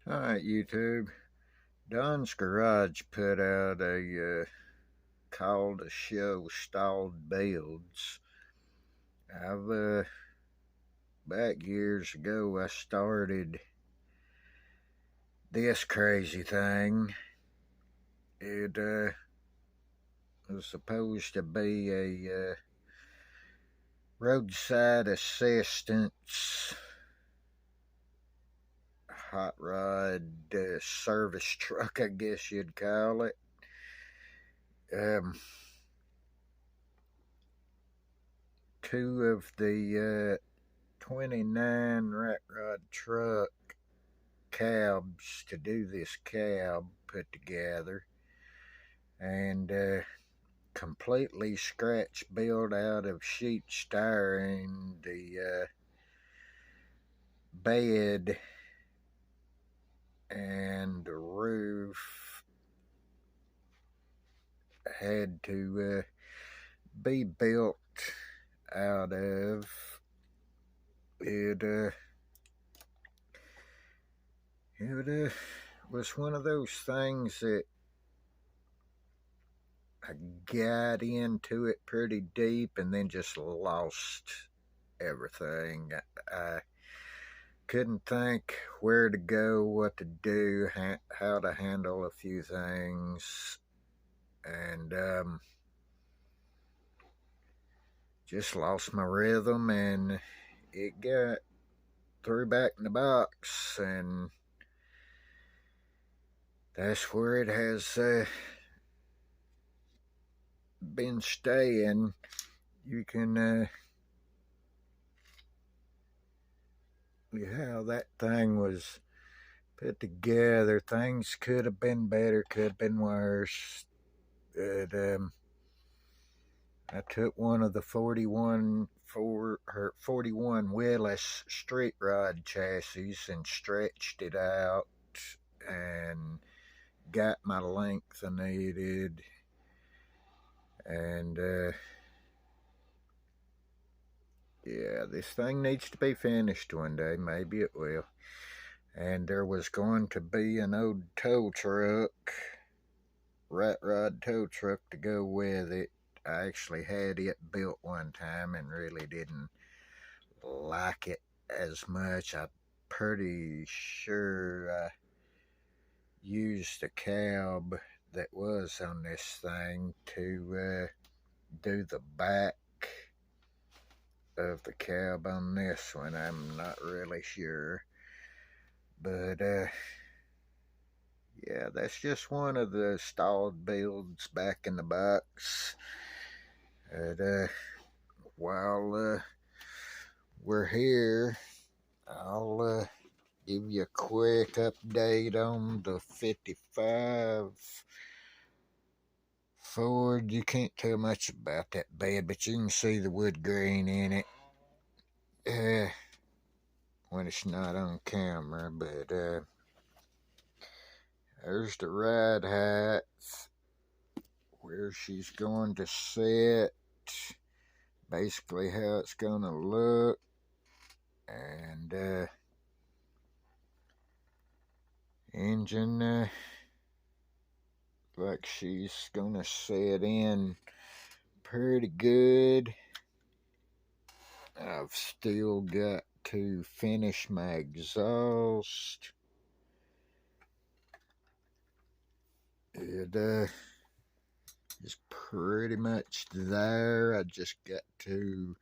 Alright, YouTube. Don's Garage put out a call to show stalled builds. Back years ago, I started this crazy thing. It was supposed to be a roadside assistance hot rod service truck, I guess you'd call it. Um, Two of the 29 rat rod truck cabs to do this cab put together, and completely scratch built out of sheet styrene. The bed and the roof had to be built out of it. It was one of those things that I got into it pretty deep and then just lost everything. I couldn't think where to go, what to do, how to handle a few things, and just lost my rhythm, and it got threw back in the box, and that's where it has been staying. You can how that thing was put together. Things could have been better, could have been worse. But I took one of the 41 Willis street rod chassis and stretched it out and got my length I needed, and yeah, this thing needs to be finished one day. Maybe it will. And there was going to be an old tow truck, rat rod tow truck, to go with it. I actually had it built one time and really didn't like it as much. I'm pretty sure I used the cab that was on this thing to do the back of the cab on this one. I'm not really sure. But yeah, that's just one of the stalled builds back in the box. And while we're here, I'll give you a quick update on the 55 Ford. You can't tell much about that bed, but you can see the wood grain in it when it's not on camera. But there's the ride height, where she's going to sit, basically how it's going to look, and engine like she's going to set in pretty good. I've still got to finish my exhaust. It is pretty much there. I just got to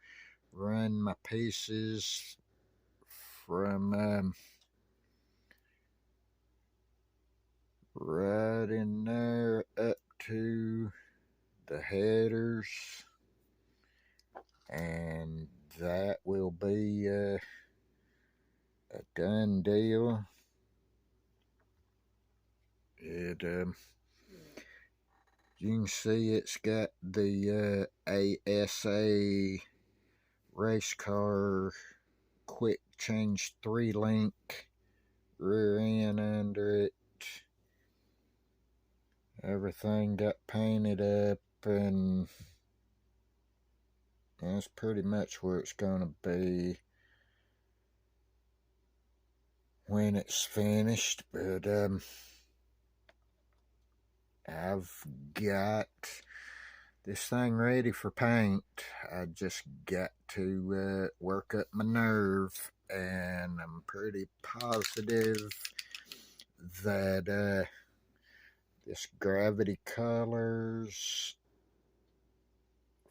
run my pieces from right in there up to the headers, and that will be a done deal. It you can see it's got the ASA race car quick change 3-link rear end under it. Everything got painted up, and that's pretty much where it's gonna be. when it's finished, but I've got this thing ready for paint. I just got to work up my nerve, and I'm pretty positive that this Gravity Colors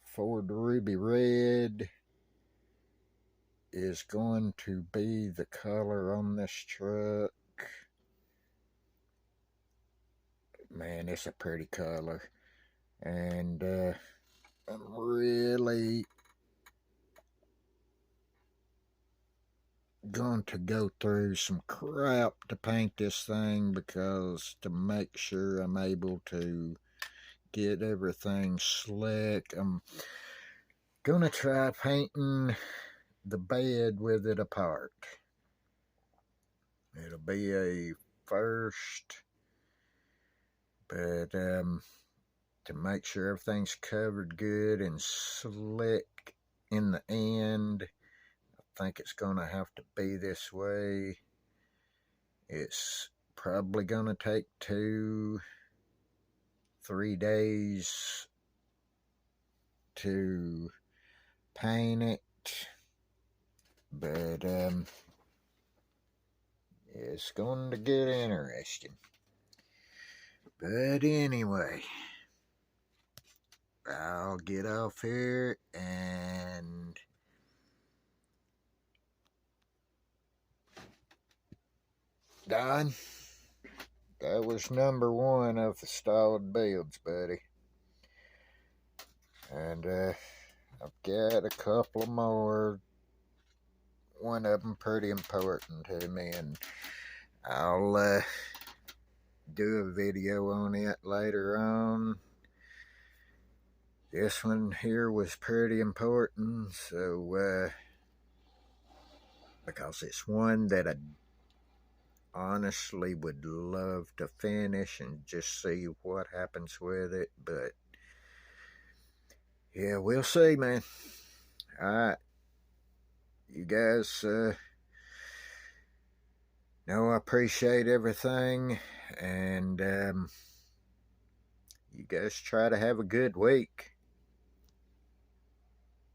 Ford Ruby Red is going to be the color on this truck. Man, it's a pretty color, and I'm really going to go through some crap to paint this thing, because to make sure I'm able to get everything slick, I'm gonna try painting the bed with it apart. It'll be a first, but to make sure everything's covered good and slick in the end, I think it's gonna have to be this way. It's probably gonna take 2-3 days to paint it, but it's going to get interesting. But anyway, I'll get off here, and Don, that was number 1 of the stalled builds, buddy. And I've got a couple more. One of them pretty important to me, and I'll do a video on it later on. This one here was pretty important, so because it's one that I honestly would love to finish and just see what happens with it. But yeah, we'll see, man. Alright, you guys know I appreciate everything, and you guys try to have a good week.